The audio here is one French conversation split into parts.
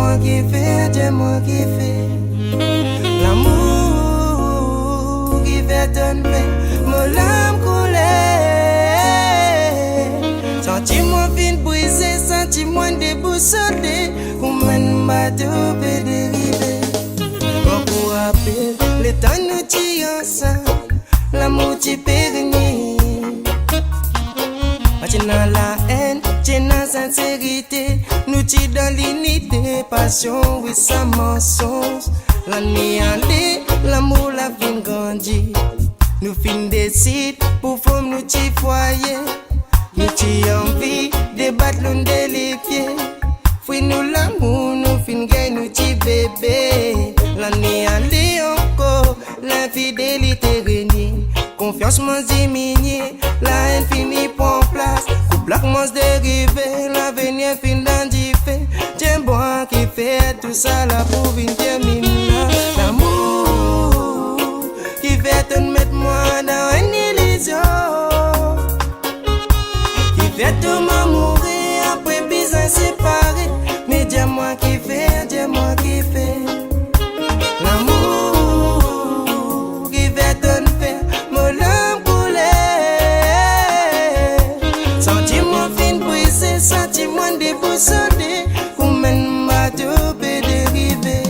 Dis-moi qui fait, dis-moi qui fait. L'amour qui fait tomber mon âme couler. Sentiment fin brisé, sentiment déboussolé. Comment bateau peut dériver. Beaucoup rappelle, le temps nous tient ensemble. L'amour tu pérennise. Tu n'as la haine, tu n'as sincérité. Nous tu dans l'unité, passion, oui, ça mensonge. L'année allée, l'amour la fin grandit. Nous fin décide pour former nous tu foyer. Nous tu envie de battre l'un des pieds. Fouille nous l'amour, nous fin gagne nous tu bébé. L'année allée encore, l'infidélité règne. Confiance m'en diminue, la haine finit pour place. Couple m'en dérivé, l'avenir fin dans du fait. Tiens bon qui fait tout ça là pour une terminer. L'amour qui fait te mettre moi dans une illusion. Qui fait tout m'amourir après besoin séparé. Mais dis-moi qui fait, dis-moi qui fait. L'amour qui fait te faire mon âme couler. Sentiment fin brisé, sentiment déboussolé. Comment bateau peut dériver.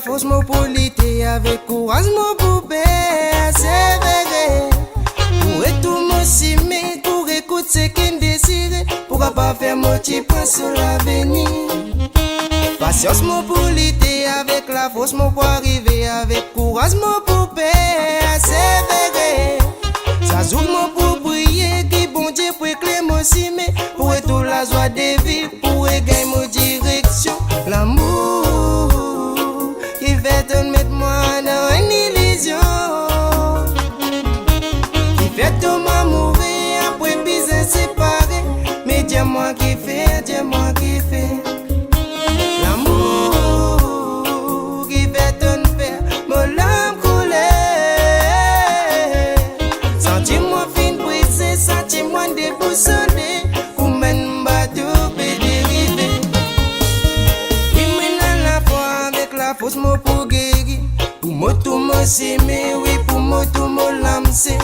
Force mon polité avec courage mon poupée, c'est vrai. Pour tout mon simé, pour écouter ce qu'il désire, pourquoi pas faire mon petit point sur l'avenir. Patience mon polité avec la force mon pour arriver avec courage mon poupée, c'est vrai. Ça joue mon pour briller, qui bon Dieu pour éclairer mon simé, pour tout la joie de vivre, pour gagner mon direction, l'amour. Qui fait te mettre moi dans une illusion. Qui fait tout m'amourir après besoin séparé. Mais dis-moi qui fait, dis-moi qui fait. L'amour qui fait te faire mon âme couler. Sentiment fin brisé, sentiment déboussolé. Comment bateau peut dériver. Oui, maintenant la foi avec la force moi pour guérir. Pour moi tout me s'aimer, oui pour moi tout me lancer.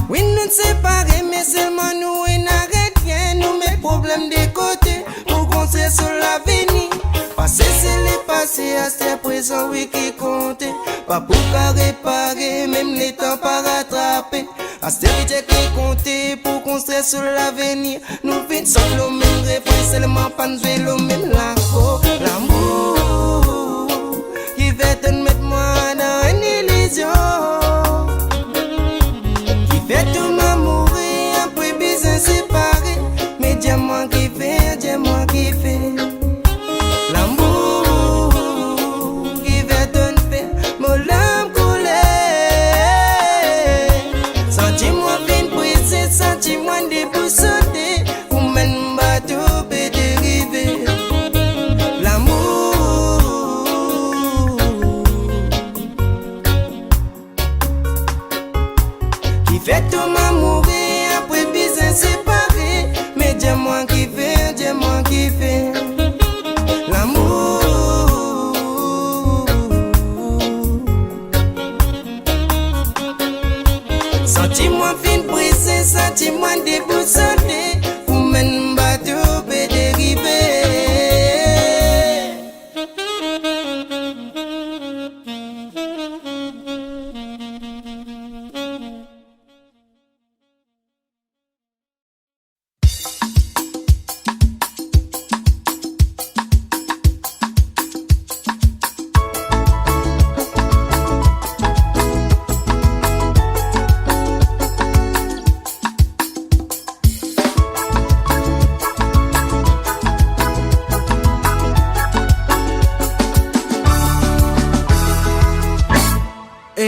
Oui nous séparer mais seulement nous et n'arrête rien. Nous mes problèmes de côté pour construire sur l'avenir. Passé c'est le passé, à ce présent oui qui compte. Pas pour qu'à réparer, même les temps pas rattraper. À ce qui compte pour construire sur l'avenir. Nous vîmes sans le même refrain, seulement pas nous le même lago. L'amour qui fait te mettre moi dans une illusion. Qui fait tout m'amourir après besoin séparé. Mais dis-moi qui fait, dis-moi qui fait. L'amour qui fait te faire mon âme couler. Sentiment fin brisé, sentiment déboussolé. Comment bateau peut dériver.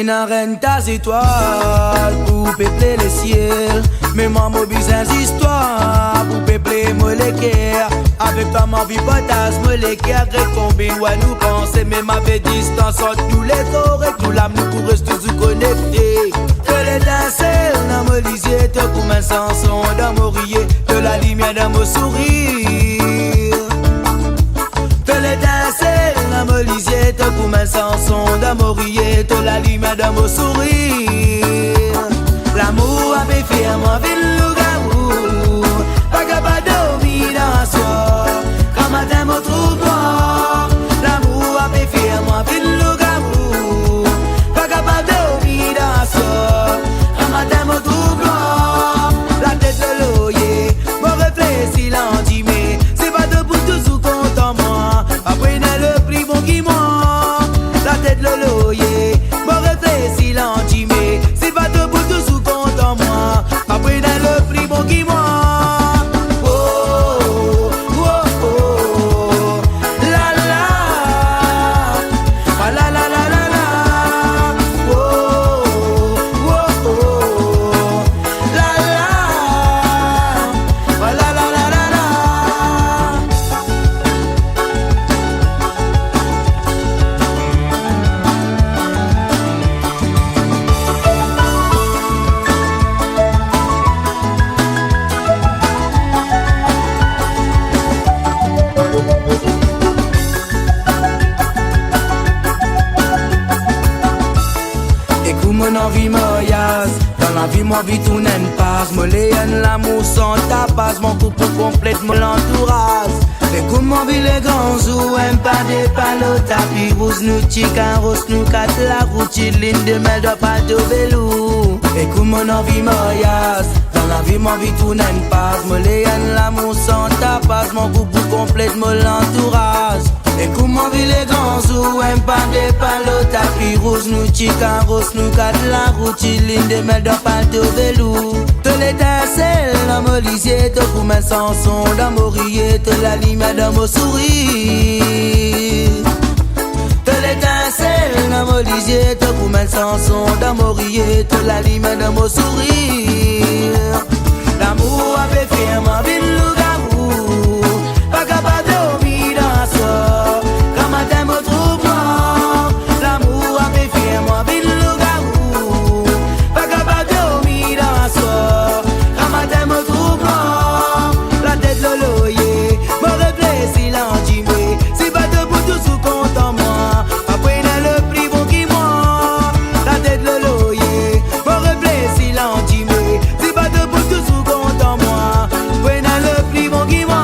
n'a rien tas étoiles pour peupler les ciels. Mais moi, mon business histoire pour peupler moi les cœurs. Avec toi, ma vie potasse, moi les cœurs. Combien ouais nous penser, même avec distance entre tous les corps et tout l'âme, nous pourrons tous connecter. Que l'étincelle dans mon lisier, te comme un chanson dans mon rire, de la lumière dans mon sourire. Que l'étincelle dans mon lisier, te comme un chanson dans mon rire, de la lumière dans mon sourire. L'amour avait fait moi ville loup-garou, pas capable de dormir dans soi, quand matin me trouve noir. L'amour avait fait moi ville loup-garou, pas capable de dormir dans soi, quand matin me trouve noir. La tête de l'oyer, mon reflet silence, mais c'est pas debout toujours content moi, après n'a le prix bon qui moi. La tête de l'oyer, mon reflet silence, mais c'est pas debout toujours content moi, après n'a le prix bon qui moi. Dans la vie, moi, vie tout n'aime pas. Me léenne l'amour sans tapas. Mon couple complète, me l'entourage. Et comment vit les grands ou aime pas des palos. Tapis rouge, nous chicken, rose, nous quatre la route. Ligne de mer, doit pas de vélo. Et comment on vit mariage. Dans la vie, moi, vie tout n'aime pas. Me léenne l'amour sans tapas. Mon couple complète, me l'entourage. Et comment vit les grands ou aime pas des palos. Tapis rouge, nous chicken, rose, nous quatre la route. Ligne de mer, doit pas de vélo. Te l'étincelle dans mon lisier, te comme un chanson dans mon rire, te la lumière dans mon sourire. Te l'étincelle dans mon lisier, te comme un chanson dans mon rire, te la lumière dans mon sourire. L'amour avait fait ma vie loup-garou, pas capable de dormir dans ça, quand matin me trouve noir. L'amour avait fait ma vie loup-garou, pas capable de dormir dans ça, quand matin me trouve noir. La tête de l'oyer, me reflet silence, mais c'est pas debout toujours content moi, après n'a le prix bon qui moi. La tête de l'oyer, me reflet silence, mais c'est pas debout toujours content moi, après n'a le prix bon qui moi.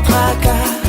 tracas.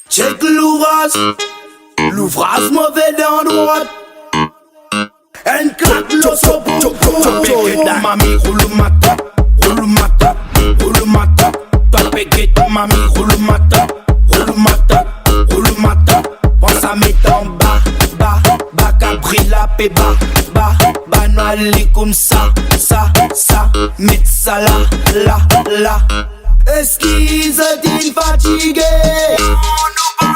Check l'ouvrage, l'ouvrage mauvais dans droite. Un claque le sopo, mami roule mata, roule mata, roule mata. Toi pégué ton mami roule mata, roule mata, roule mata. Pense à mettre en bas, bas, bas, cabri la paix, bas, bas, bas, noali comme ça, mettre ça là, là, là. Esquisse d'une fatigué, non,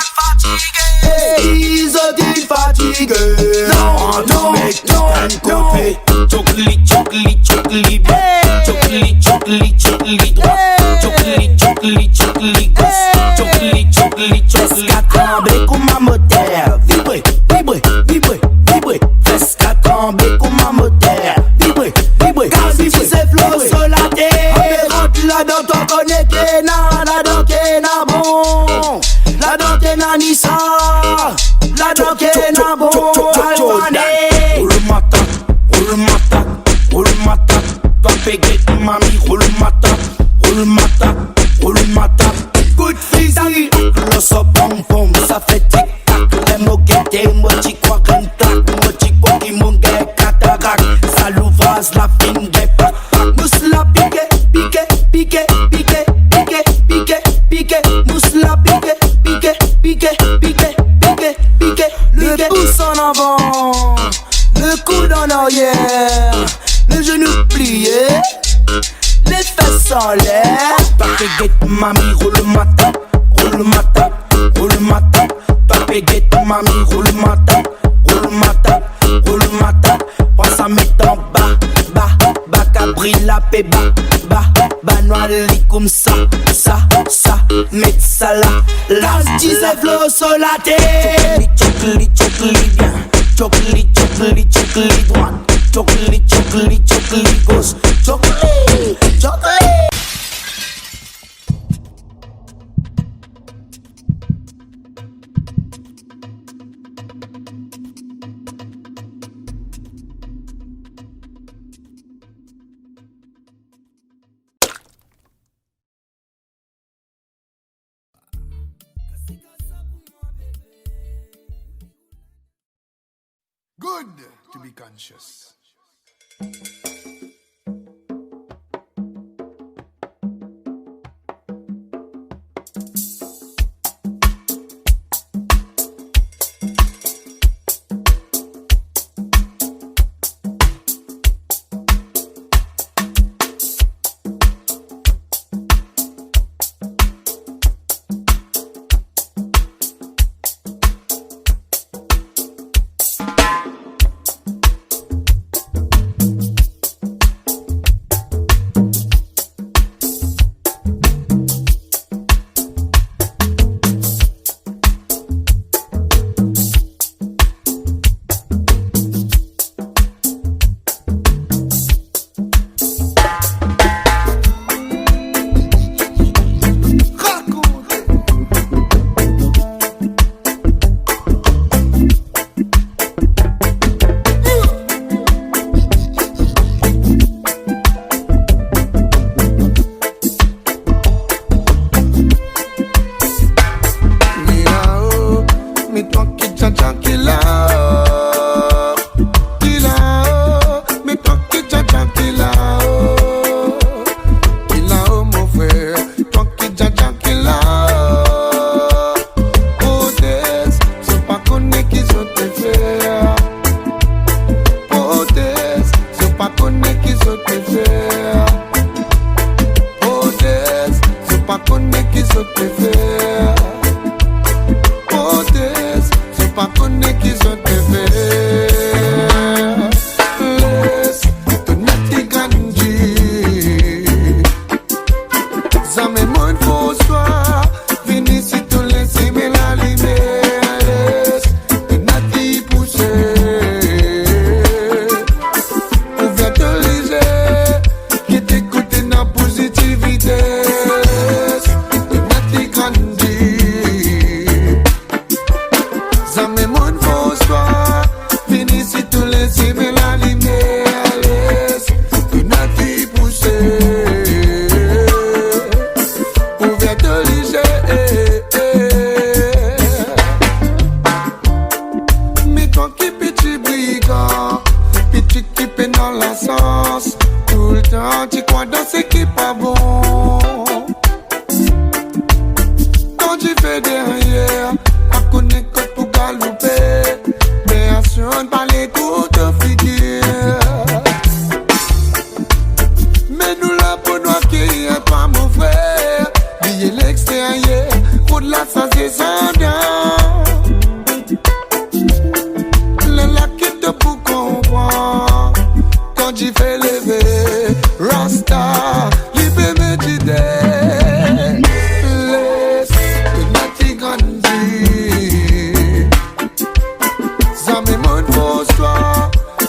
esquisse d'une fatigué, non, non, non, chocli, chocli, chocli, chocli, chocli, chocli, chocli, chocli, chocli, chocli, chocli, chocli, chocli, comme ma moté, trembler comme un moteur. Vibrer, vibrer, car si c'est flow sur la terre. Rentre là-dedans, t'en connais Kena, là-dedans Kena bon. Là-dedans Kena Nissa, là-dedans Kena bon. Alvané. Roule ma tape, roule ma tape, roule ma tape. Toi péguer mamie, roule ma tape, roule ma tape, roule ma tape. Good physique, le so pom pom, ça fait tic tac. Les mots guettés, moi t'y crois qu'un tac, moi t'y crois qu'ils m'ont gay cataract. Ça l'ouvre la fine des pack. Mousse la piqué, piqué, piqué, piqué, piqué, piqué, piqué. Mousse la piqué, piqué, piqué, piqué, piqué, piqué. Le pouce en avant, le coude en arrière, le genou plié, les fesses en l'air. Papé guette mamie, roule ma tape, roule ma tape, roule ma tape. Papé guette mamie, roule ma tape, roule ma tape, roule ma tape. Prends ça met en bas, bas, bas, cabri la paix, bas, bas, noir lit comme ça, met ça là. Là, disais flow sur la tête. Chocoli, bien. Chocoli, chocoli, chocoli, droite. Chocoli, chocoli, chocoli, gauche. Chocoli, chocoli. Good to be conscious.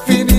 Fini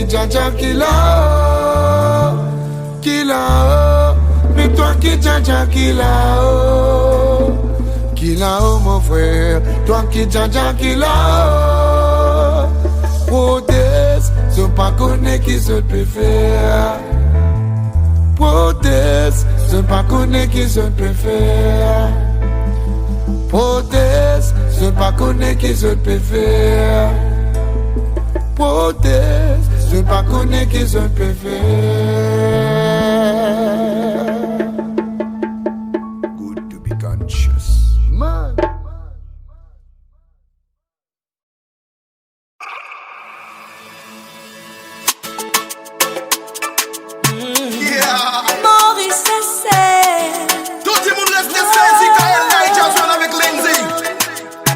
qui Jaja qui là-haut, qui là-haut. Mais toi qui Jaja qui là-haut, mon frère. Toi qui Jaja qui là-haut. Proteste, je pas connais qui se peut faire. Proteste, je pas connais qui se peut faire. Proteste, je pas connais qui se peut faire. Proteste, je pas connais qui se peut faire. Good to be conscious. Man. Maurice Sessé. Tout le monde reste saisi quand elle a joué avec Lindsay.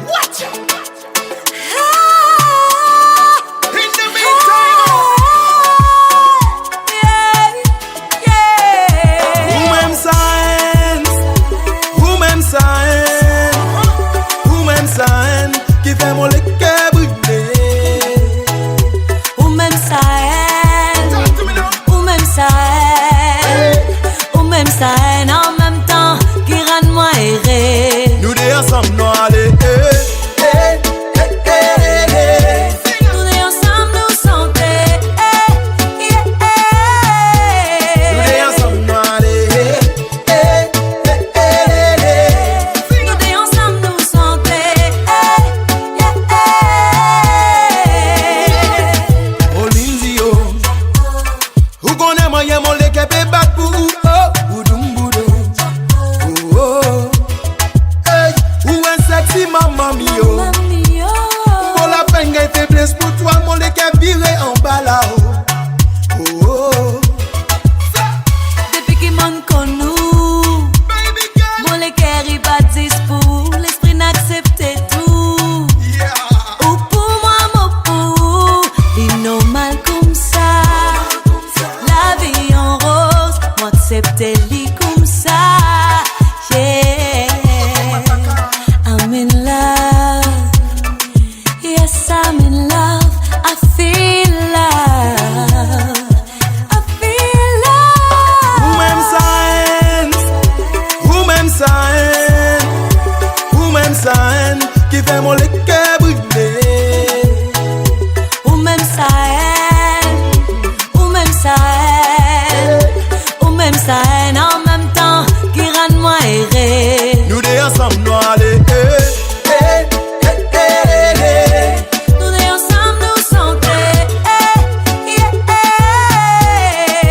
What? In the meantime, Ou même sign, qui fait mon lait brûlé. Ou même ça, talk to me now. ou même ça, ou même ça, en même temps, qui rend moi erré. Nous deux ensemble, nous aller. Nous deux ensemble, nous santé. Nous deux ensemble, nous aller. Nous deux ensemble, nous santé. Oh Lindsay, oh. Ou connaît moyen mon lait qui peut battre pour ou oh. Boudoum boudou. Oh oh. Hey. Ou un sexy maman mio. Mamie, oh. Pour la peine qu'elle faiblesse pour toi, mon lait qui viré en bas là-haut. Oh oh. Depuis qu'il m'en connu, Baby girl, mon le cœur il bat dispo, l'esprit n'accepte tout. yeah. Ou pour moi, mon pou, il normal comme ça. La vie en rose, moi accepte lui comme ça. Yeah, I'm in love. Yes, I'm in love. I feel love. I feel love. Ou même sign, qui fait mon lait brûlé. Ou même ça, ou même ça, ou même ça, en même temps, qui rend moi erré. Nous deux ensemble, nous aller. Nous deux ensemble, nous santé.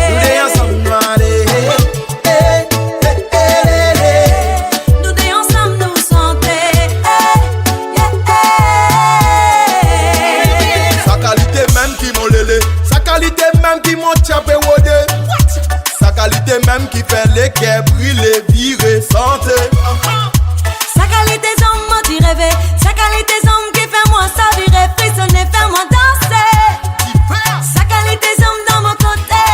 Nous deux ensemble, nous aller. Nous deux ensemble, nous santé. Sa qualité même qui mon lélé. Sa qualité même qui mon tchapé wodé. Sa qualité même qui fait les quais brûler, virer, santé. Sa qualité homme m'a dit rêver. Sa qualité homme qui fait moi ça virer, frissonner, fait moi danser. Sa qualité homme dans mon côté.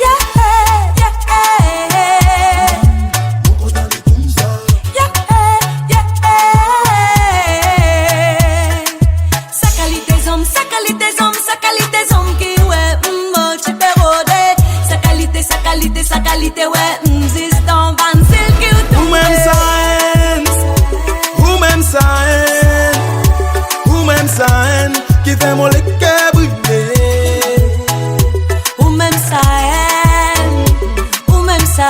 Yeah, yeah, yeah. Yeah, yeah. Sa qualité homme, sa qualité homme, sa qualité homme qui ouais, tu peux rôder. Sa qualité, ouais, zis dans van silky ou tout. Ou même sign, qui fait mon lait brûlé. Ou même ça, ou même ça,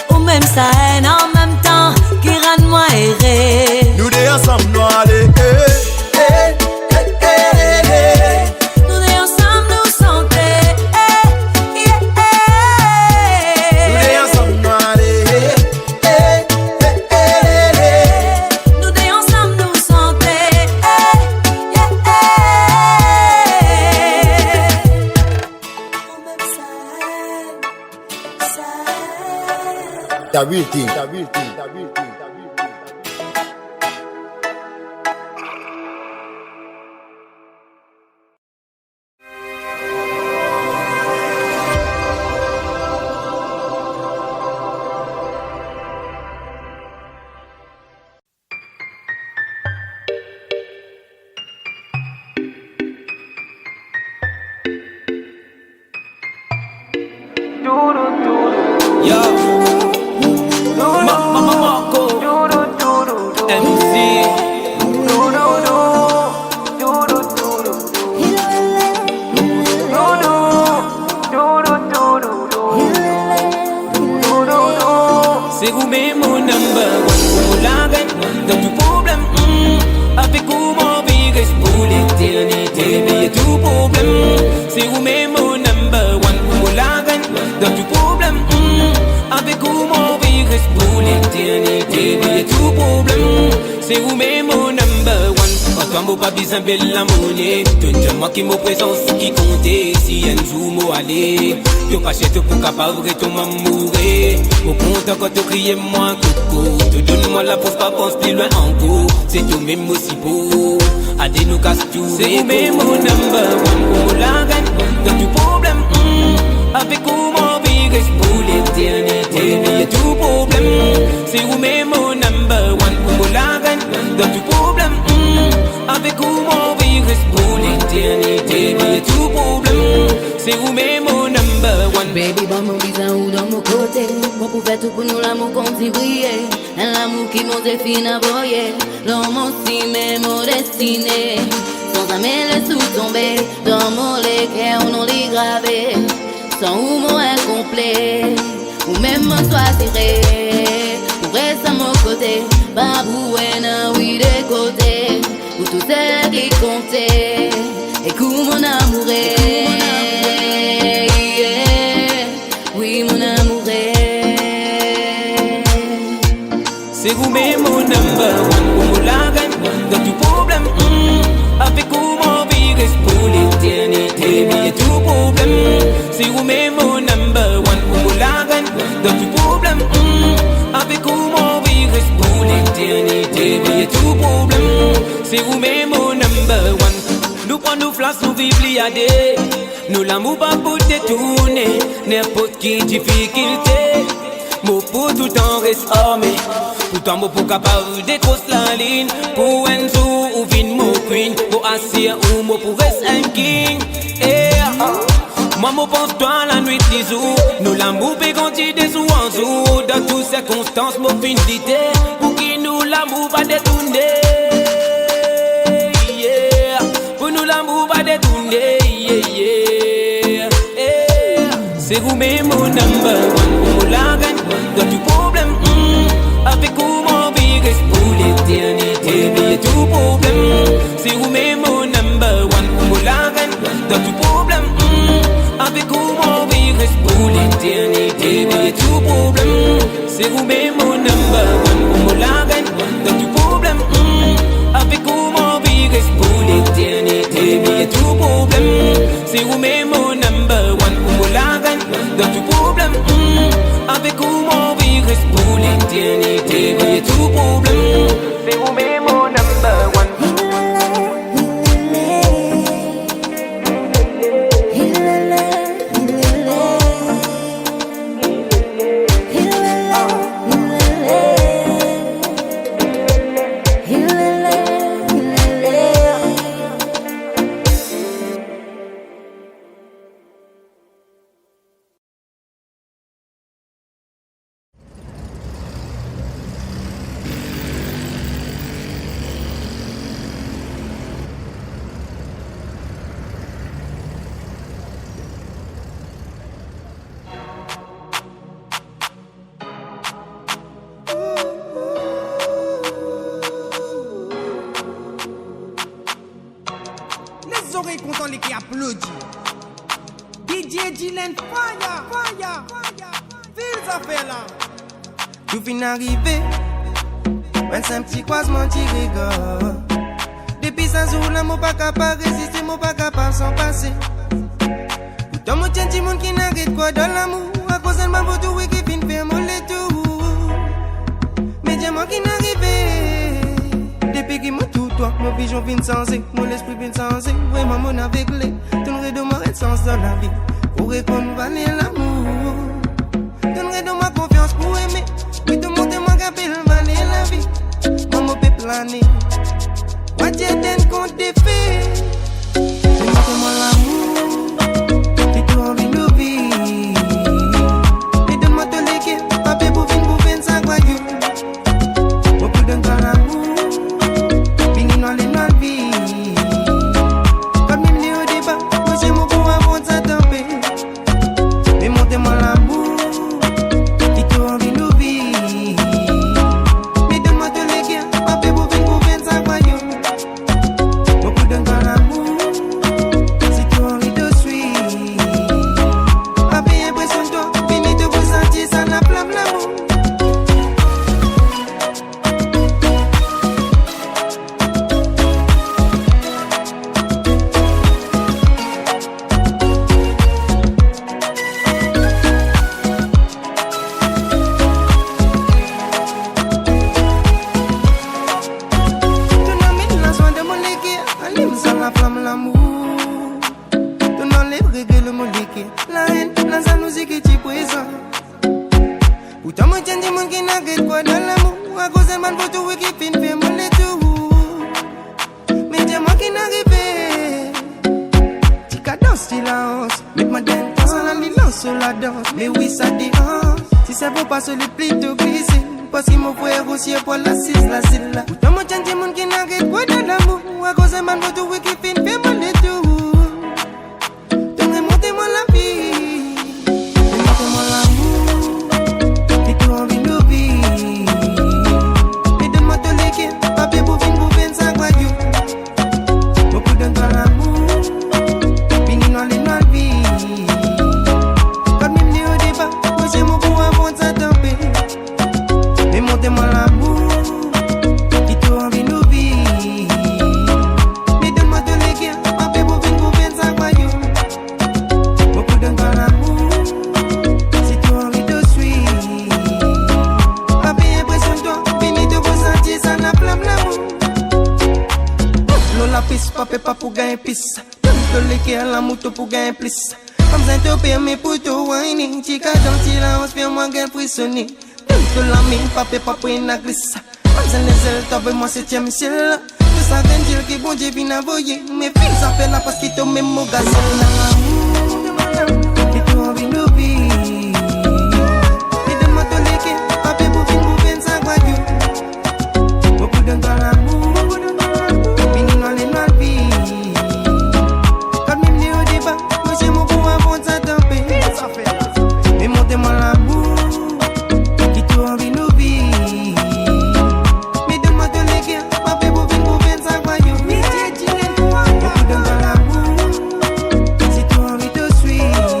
ou même ça, en même temps, qui rend moi erré. Nous deux ensemble, nous aller. Nous deux ensemble, nous santé. Nous deux ensemble, nous aller. Nous deux ensemble, nous santé. Ou même ça. The real thing. c'est vous-même mon number one. Quand toi m'au pas besoin belle la monnaie, donne moi qui me présence qui comptait. Si un jour m'au aller, yo pas chète pour capable de ton m'amourer. Au compte quand tu crier moi coco, te donne-moi la preuve pas pense plus loin en cours. C'est tout même aussi beau, à des nous casse tout. C'est vous-même mon number one, pour la gagne, dans du problème. Avec où mon vie reste pour l'éternité, il y a tout problème. C'est vous-même mon number one, pour la gagne, dans du problème. Avec où mon vie reste pour l'éternité, il y a tout problème. C'est vous-même mon number one. Baby, bon mon bizarre ou dans mon côté. Bon pour faire tout pour nous l'amour qu'on s'y briller. Un amour qui monte et fin à broyer. L'homme aussi même mon destiné. Sans jamais le sous-tomber. Dans mon léguer, on les gravé. Sans ou mon incomplet. Ou même mon soit tiré. Pour rester à mon côté. Babou et oui des côtés. Pour tout ce qui comptait. Et que mon amour est. Oui, mon amour est. C'est vous-même mon number one, pour la gagne, dans tout problème. Avec vous mon vie reste pour l'éternité, il y a tout problème. C'est vous-même mon number one, pour la gagne, dans tout problème. Avec vous mon vie reste pour l'éternité, il y a tout problème. C'est vous-même mon number one. Nous prenons nos flashs, nous vivons liadés. Nous l'amour pas pour détourner. N'importe qui difficulté. Mon pour tout en reste armé. Pourtant mon pour capable de cross la ligne. Pour un jour ou vin mon queen. Pour assis ou mon pour reste un king. Moi me pense toi la nuit des jours. Nous l'amour peut grandir des jours en jour. Dans toutes circonstances mon fin d'idée. Pour qui nous l'amour va détourner. Pour nous l'amour va détourner. C'est vous-même mon number one, pour la gagne, dans du problème. Avec vous mon vie reste pour l'éternité, il y a tout problème. C'est vous-même mon number one, pour la gagne, dans du problème. Avec vous mon vie reste pour l'éternité, il y a tout problème. C'est vous-même mon number one, pour la gagne, dans du problème. Avec vous mon vie reste pour l'éternité, il y a tout problème. C'est vous-même mon number one, pour la gagne, dans du problème. Avec vous mon vie reste pour l'éternité, il y a tout problème. C'est vous-même mon number one. Content les qui applaudissent. DJ Dylan, fire, fire, fire. Fils affaire là. Tout fin arrivé. C'est un petit croisement qui rigole. Depuis ça jour là, mon pas capable résister, mon pas capable s'en passer. Pourtant mon tient petit monde qui n'arrête quoi dans l'amour. À cause de ma photo qui fin fait mon tout. Mais dis moi qui n'arrive. Depuis qu'il m'a tout toi, mon vision vient changer, mon esprit vient changer. Vraiment mon avec les, donnerai de moi un sens dans la vie. Pour répondre valer l'amour. Donnerai de ma confiance pour aimer. Oui, de monter moi qu'appelle valer la vie. Maman peut planer. Moi tiens d'un compte des faits. Donne-moi l'amour. Et tu envie de vivre. Et donne-moi ton légué. Papier pour venir ça quoi you. Moi plus d'un grand amour. Dans les noires vies. Comme même les hauts débats, moi j'ai mon pour avant de s'attamper. Mais montez-moi l'amour, qui t'a envie de vivre. Mais donne-moi de l'éguerre, pas fait pour venir ça voyons. Beaucoup d'un grand amour, si tu as envie de suivre. Avec impression de toi, venez te vous sentir, ça n'a pas la flamme, l'amour. Donnant les règles, le monde qui la haine, la jalousie qui est présent. Pourtant, moi, tiens, dis-moi qui n'a que quoi dans l'amour. À cause de man, pour tout, qui finit, fait mon tout. Mais dis-moi qui n'a arrivé. Tu cadences, tu la hanse. Mets-moi dans sans la lance sur la danse. Mais oui, ça dérange. Si ça vaut pas, se le plutôt glisser. Parce qu'il m'a fait aussi pour la cise, la cile là. Pourtant, moi, tiens, dis-moi qui n'a que quoi dans l'amour. À cause de man, pour tout, qui finit, fait mon tout. Donc, remontez-moi la vie. Remontez-moi l'amour. Et tout envie de vivre. Et donne-moi tout l'équipe. Papier pour venir, ça croit Dieu. Beaucoup de grand amour. Fini dans les noirs de vie. Quand même dit au départ, moi j'ai mon goût avant de s'attamper. Mais montez-moi l'amour. Et tout envie de vivre. Mais donne-moi tout l'équipe. Papier pour venir, ça croit Dieu. Beaucoup de grand amour. Si tu as envie de suivre. Papier impressionne-toi. Fini de vous sentir, ça n'a flamme l'amour. L'on la pisse, pas pour gagner pisse. De l'équerre, la moto pour gagner plus. Comme ça, te permet pour te whining. Chica, gentil, là, on se fait moins gagner frissonner. De la mine, pas pour une glisse. Comme ça, les ailes, t'as moi 7e ciel. Tout ça, vient qui bon Dieu vient envoyer. Mais puis, ça fait là parce qu'il te met mon gaz. Et tout envie de vivre. Et de moi, te l'équerre, papier pour venir, ça croit Dieu. Beaucoup de grand amour. Fini dans les noirs de vie. Quand même les au débat, moi j'ai mon goût avant de s'attamper. Mais montez-moi l'amour. Qui tout envie de vivre. Mais donne-moi tout l'équerre. Papier pour venir, ça croit Dieu. Beaucoup de grand amour. Si tu as envie de suivre.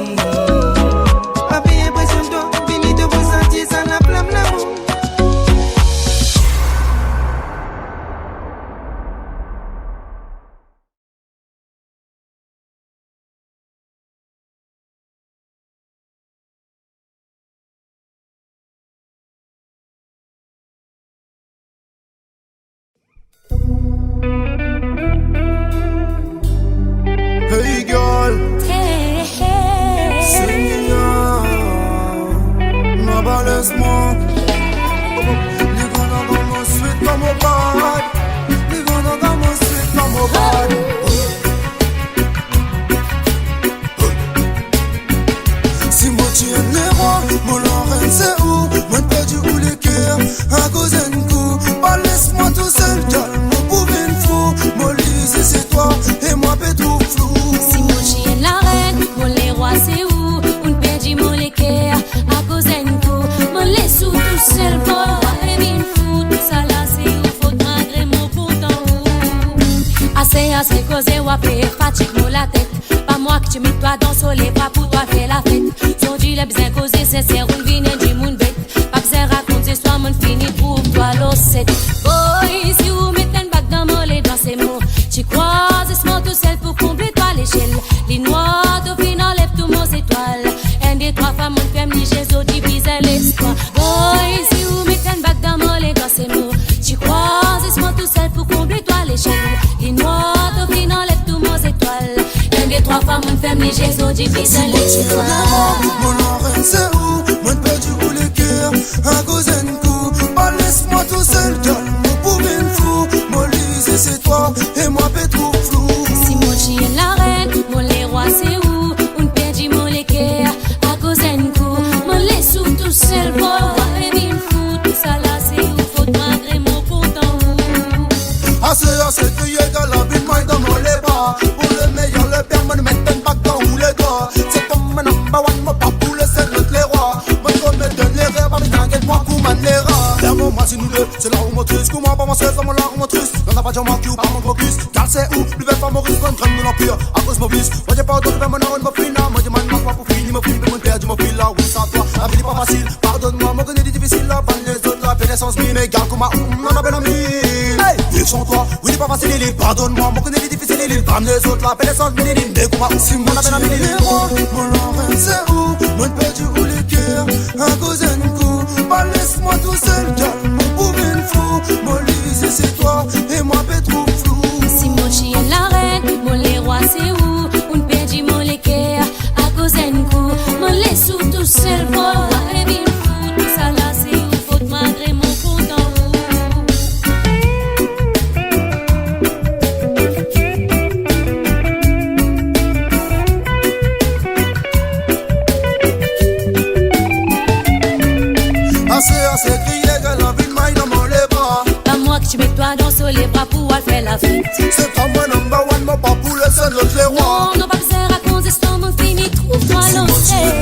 Papier impressionne-toi. Fini de vous sentir, ça n'a flamme l'amour. Hey girl, Hey, hey. Seigneur, ma balance-moi. Les gars dans mon suite comme au bad. Les gars dans mon suite comme au bad. Si moi tu aimes les rois, mon Lorraine c'est où? Moi perdu où les cœurs, à cause d'un coup. Pas laisse-moi tout seul, calme, mon pauvre fou. Moi Lise c'est toi, et moi Pétrou flou. Si mon chien la reine, mon les rois c'est où? On perdit mon l'équerre, à cause d'un coup. Mon les sous tout seul, pour et bien fou. Tout ça là c'est où? Faut malgré mon pourtant où? Assez, causé, wapé, fatigue moi la tête. Pas moi que tu mets toi dans le soleil, pas pour toi faire la fête. Son dit les bien causé, c'est on vient du monde bête. Pas besoin raconter, soit mon fini pour toi l'ossette. Boy, si vous mettez une bague dans mon lait, dans ces mots. Tu croises, c'est tout seul pour combler toi l'échelle. Les noirs, au final, lève tout mon étoile. Un des trois femmes, mon femme, ni Jésus, divise l'espoir. Boy, si vous mettez une bague dans mon lait, dans ces mots. Tu croises, c'est tout seul pour combler toi l'échelle. Les noirs, au final, lève tout mon étoile. Un des trois femmes, mon femme, ni Jésus, divise l'espoir. Mon Lorraine c'est où? Moi perdu où les cœurs, à cause d'un coup. Pas laisse-moi tout seul, calme, mon pauvre fou. Moi Lise c'est toi, et moi Pétrou flou. Si mon chien la reine, mon les rois c'est où? On perdit mon l'équerre, à cause d'un coup. Mon les sous tout seul, pour et bien fou. Tout ça là c'est où? Faut malgré mon pourtant où? Assez, tu y es dans la vie, moi dans mon les bras. Pour le meilleur, le père, me mettre une bague dans les doigts. C'est comme un number one, moi pas pour laisser notre les rois. Moi je me donne les rêves, mais t'inquiète, moi, comment les rats. L'amour, moi, c'est nous deux, c'est la remotrice. Comment pas moi, c'est ça, moi, la remotrice. Dans la page, moi, qui ou pas mon focus. Car c'est où? Plus belle favorite, qu'on traîne de l'empire. À cause de mon fils, moi, j'ai pas d'autre, mais mon nom, ma fille, moi, j'ai mal, ma pour finir, ma fille, mon père, mon fille, là, oui, sans toi. La vie n'est pas facile, pardonne-moi, mon connaît difficile, là, pas les autres, la pédescence, mais garde comme ma on a belle amie. Hey, vive sans toi, oui, n'est pas facile, il est, pardonne-moi, mon connaît difficile, il est, pas les autres, la pédescence, mais il est, comme ma si mon a belle amie, il est. Mon Lorraine, c'est où? Moi, perdu où les cœurs, à cause d'un coup. Pas laisse-moi tout seul, calme, mon pauvre fou. Moi Lise c'est toi, et moi Pétrou flou. Si mon chien la reine, Je mets toi dans sur les bras pour aller faire la fête. C'est toi mon number one, mon pas pour laisser l'autre les rois. Non, non, pas besoin raconter, c'est mon fini, trouve-toi l'océan.